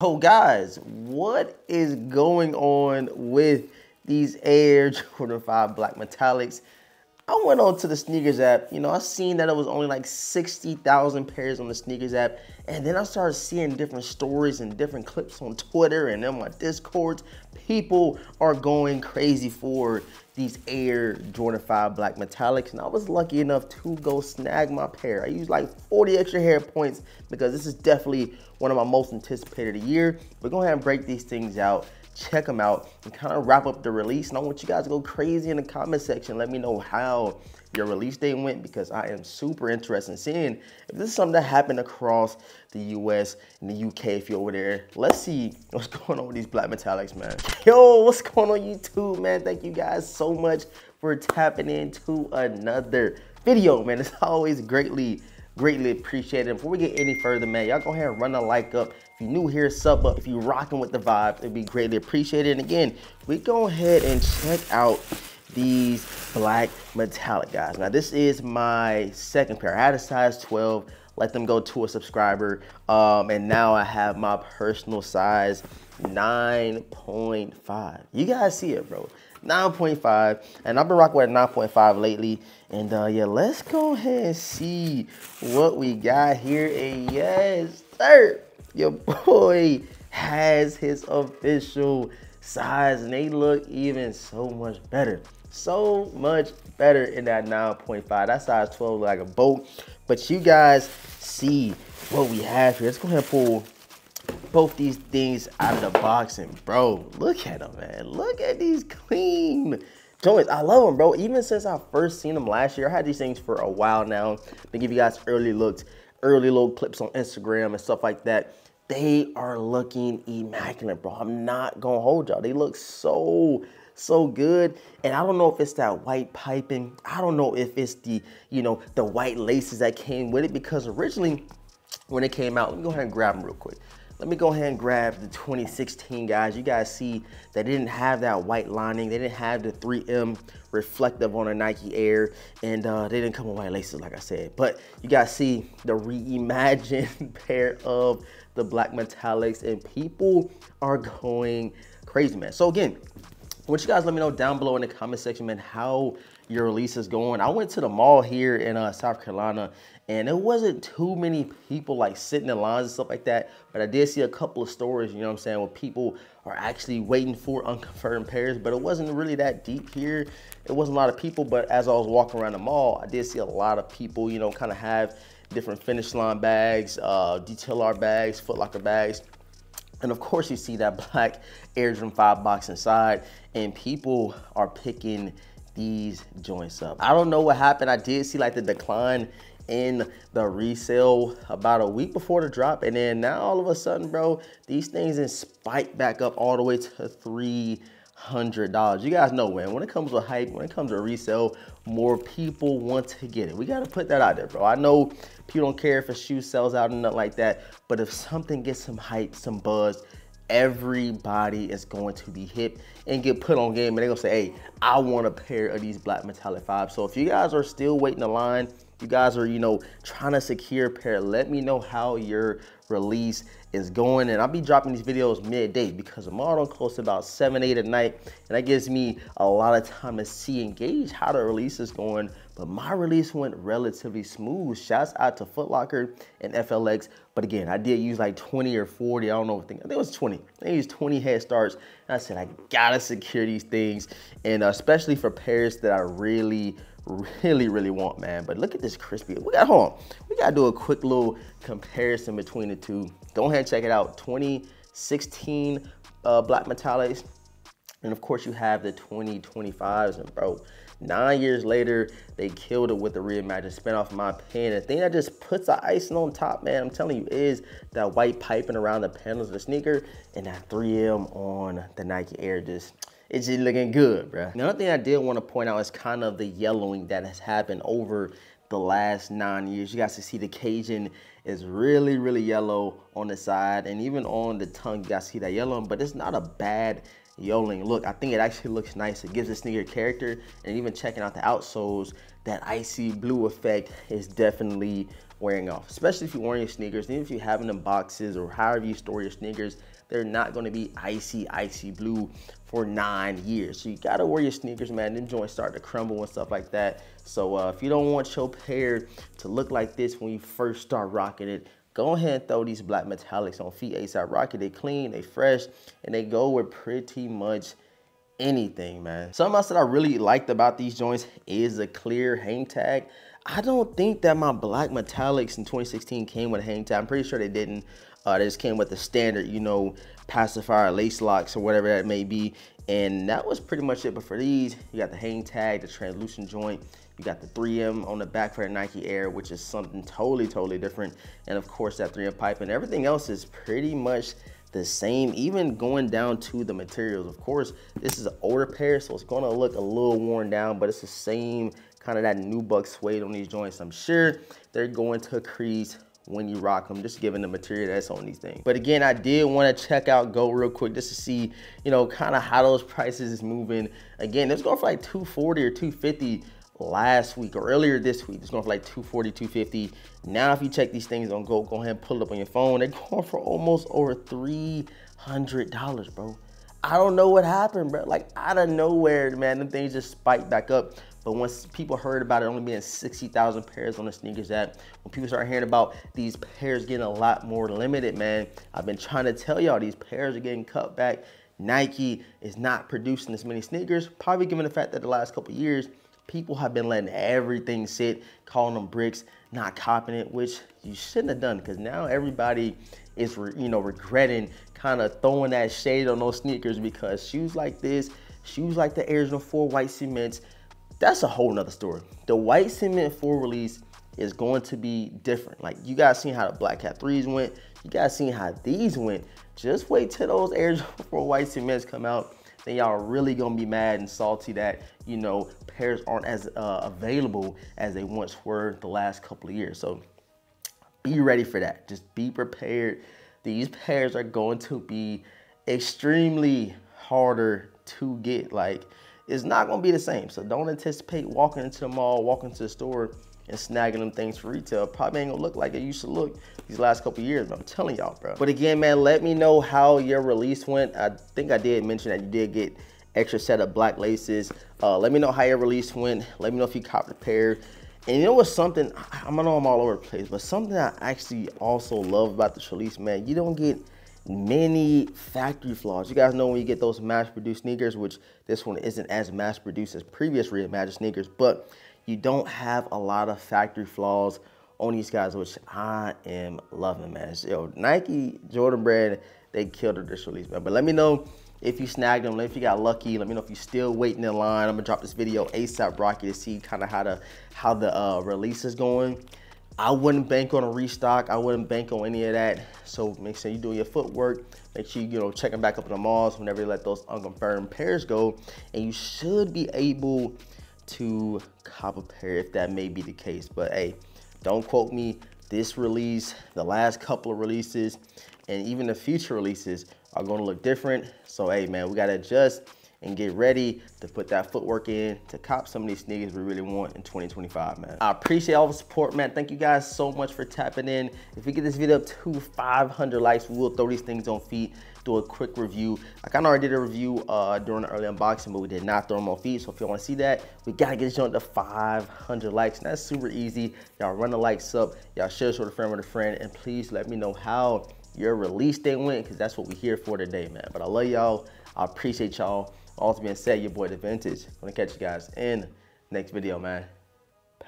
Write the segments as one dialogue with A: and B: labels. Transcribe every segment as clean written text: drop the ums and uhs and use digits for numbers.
A: Oh guys, what is going on with these Air Jordan 5 Black Metallics? I went on to the sneakers app, I seen that it was only like 60,000 pairs on the sneakers app. And then I started seeing different stories and different clips on Twitter and on my Discords. People are going crazy for these Air Jordan 5 Black Metallics. And I was lucky enough to go snag my pair. I used like 40 extra hair points because this is definitely one of my most anticipated of the year. We're going to go ahead and break these things out, check them out, and kind of wrap up the release. And I want you guys to go crazy in the comment section. Let me know how your release day went, because I am super interested in seeing if this is something that happened across the US and the UK. If you're over there, let's see what's going on with these Black Metallics, man. Yo, what's going on YouTube, man? Thank you guys so much for tapping into another video, man. It's always greatly appreciated. Before we get any further, man, y'all go ahead and run a like up. If you're new here, sub up. If you're rocking with the vibe, it'd be greatly appreciated. And again, we go ahead and check out these Black Metallic, guys. Now, this is my second pair. I had a size 12, let them go to a subscriber. And now I have my personal size 9.5. You guys see it, bro. 9.5, and I've been rocking with a 9.5 lately. And yeah, let's go ahead and see what we got here. And yes, sir, your boy has his official size, and they look even so much better. So much better in that 9.5. That size 12 look like a boat. But you guys see what we have here. Let's go ahead and pull both these things out of the box, and bro, look at them, man. Look at these clean joints. I love them, bro. Even since I first seen them last year, I had these things for a while now. They give you guys early little clips on Instagram and stuff like that. They are looking immaculate, bro. I'm not gonna hold y'all. They look so good. And I don't know if it's that white piping. I don't know if it's the, the white laces that came with it, because originally when it came out, let me go ahead and grab them real quick. Let me go ahead and grab the 2016, guys. You guys see they didn't have that white lining. They didn't have the 3M reflective on a Nike Air, and they didn't come with white laces, like I said. But you guys see the reimagined pair of the Black Metallics, and people are going crazy, man. So again, I want you guys let me know down below in the comment section, man, how your release is going. I went to the mall here in South Carolina, and there wasn't too many people like sitting in lines and stuff like that. But I did see a couple of stories, you know what I'm saying, where people are actually waiting for unconfirmed pairs. But it wasn't really that deep here. It wasn't a lot of people. But as I was walking around the mall, I did see a lot of people, kind of have different finish line bags, detail art bags, Foot Locker bags. And of course, you see that black Air Jordan 5 box inside, and people are picking these joints up. I don't know what happened. I did see like the decline in the resale about a week before the drop, and then now all of a sudden, bro, these things then spike back up all the way to $300. You guys know, man, when it comes to hype, when it comes to resale, more people want to get it. We got to put that out there, bro. I know people don't care if a shoe sells out and nothing like that, but if something gets some hype, some buzz, everybody is going to be hip and get put on game, and they're gonna say, hey, I want a pair of these Black Metallic 5. So if you guys are still waiting in line, you guys are, trying to secure a pair, let me know how your release is going. And I'll be dropping these videos midday, because tomorrow don't close to about 7, 8 at night. And that gives me a lot of time to see and gauge how the release is going. But my release went relatively smooth. Shouts out to Foot Locker and FLX. But again, I did use like 20 or 40. I don't know. I think it was 20. I used 20 head starts. And I said, I gotta secure these things. And especially for pairs that I really want, man. But look at this crispy. We gotta do a quick little comparison between the two. Go ahead and check it out. 2016 Black Metallics, and of course you have the 2025s, and bro, 9 years later, they killed it with the Reimagined. Spin off my pen. The thing that just puts the icing on top, man, I'm telling you, is that white piping around the panels of the sneaker, and that 3M on the Nike Air. It's just looking good, bro. Another thing I did want to point out is kind of the yellowing that has happened over the last 9 years. You guys can see the Cajun is really yellow on the side, and even on the tongue, you guys see that yellow, but it's not a bad yellowing look. I think it actually looks nice. It gives the sneaker character, and even checking out the outsoles, that icy blue effect is definitely wearing off, especially if you're wearing your sneakers. Even if you have them in boxes or however you store your sneakers, they're not going to be icy blue for 9 years. So you got to wear your sneakers, man. Them joints start to crumble and stuff like that. So if you don't want your pair to look like this when you first start rocking it, go ahead and throw these Black Metallics on feet ASAP Rocky. They clean, they fresh, and they go with pretty much anything, man. Something else that I really liked about these joints is the clear hang tag. I don't think that my Black Metallics in 2016 came with a hang tag. I'm pretty sure they didn't. They just came with the standard, you know, pacifier, lace locks, or whatever that may be. And that was pretty much it. But for these, you got the hang tag, the translucent joint. You got the 3M on the back for the Nike Air, which is something totally different. And of course, that 3M pipe, and everything else is pretty much the same, even going down to the materials. Of course, this is an older pair, so it's gonna look a little worn down, but it's the same kind of that nubuck suede on these joints. I'm sure they're going to crease when you rock them, just given the material that's on these things. But again, I did want to check out GOAT real quick just to see, you know, kind of how those prices is moving. Again, it's going for like $240 or $250 last week or earlier this week. It's going for like $240, $250. Now, if you check these things on GOAT, go ahead and pull it up on your phone. They're going for almost over $300, bro. I don't know what happened, bro. Like, out of nowhere, man, them things just spiked back up. But once people heard about it only being 60,000 pairs on the sneakers app, when people start hearing about these pairs getting a lot more limited, man, I've been trying to tell y'all these pairs are getting cut back. Nike is not producing as many sneakers, probably given the fact that the last couple of years, people have been letting everything sit, calling them bricks, not copying it, which you shouldn't have done, because now everybody is, regretting kind of throwing that shade on those sneakers, because shoes like this, shoes like the Air Jordan 4 white cements, that's a whole nother story. The white cement 4 release is going to be different. Like, you guys seen how the Black Cat 3s went. You guys seen how these went. Just wait till those Air Jordan 4 white cements come out. Then y'all are really gonna be mad and salty that, you know, pairs aren't as available as they once were the last couple of years. So be ready for that. Just be prepared. These pairs are going to be extremely harder to get. Like, it's not gonna be the same. So don't anticipate walking into the mall, walking to the store and snagging them things for retail. Probably ain't gonna look like it used to look these last couple years, but I'm telling y'all, bro. But again, man, let me know how your release went. I think I did mention that you did get extra set of black laces. Let me know how your release went. Let me know if you copped a pair. And you know what's something, I know I'm all over the place, but something I actually also love about this release, man, you don't get many factory flaws. You guys know when you get those mass-produced sneakers, which this one isn't as mass-produced as previous reimagined sneakers, but you don't have a lot of factory flaws on these guys, which I am loving, man. Yo, Nike, Jordan brand, they killed this release, man. But let me know if you snagged them, if you got lucky. Let me know if you're still waiting in line. I'm gonna drop this video ASAP Rocky to see kind of how the release is going. I wouldn't bank on a restock. I wouldn't bank on any of that. So make sure you're doing your footwork. Make sure you checking back up in the malls whenever you let those unconfirmed pairs go. And you should be able to cop a pair if that may be the case. But hey, don't quote me. This release, the last couple of releases, and even the future releases are going to look different. So hey, man, we got to adjust and get ready to put that footwork in to cop some of these sneakers we really want in 2025, man. I appreciate all the support, man. Thank you guys so much for tapping in. If we get this video up to 500 likes, we'll throw these things on feet, do a quick review. I kind of already did a review during the early unboxing, but we did not throw them on feet. So if you want to see that, we got to get this joint to 500 likes. And that's super easy. Y'all run the likes up. Y'all share this with a friend with a friend. And please let me know how your release day went, because that's what we're here for today, man. But I love y'all. I appreciate y'all. All being said, your boy The Vintage. I'm gonna catch you guys in the next video, man.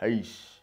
A: Peace.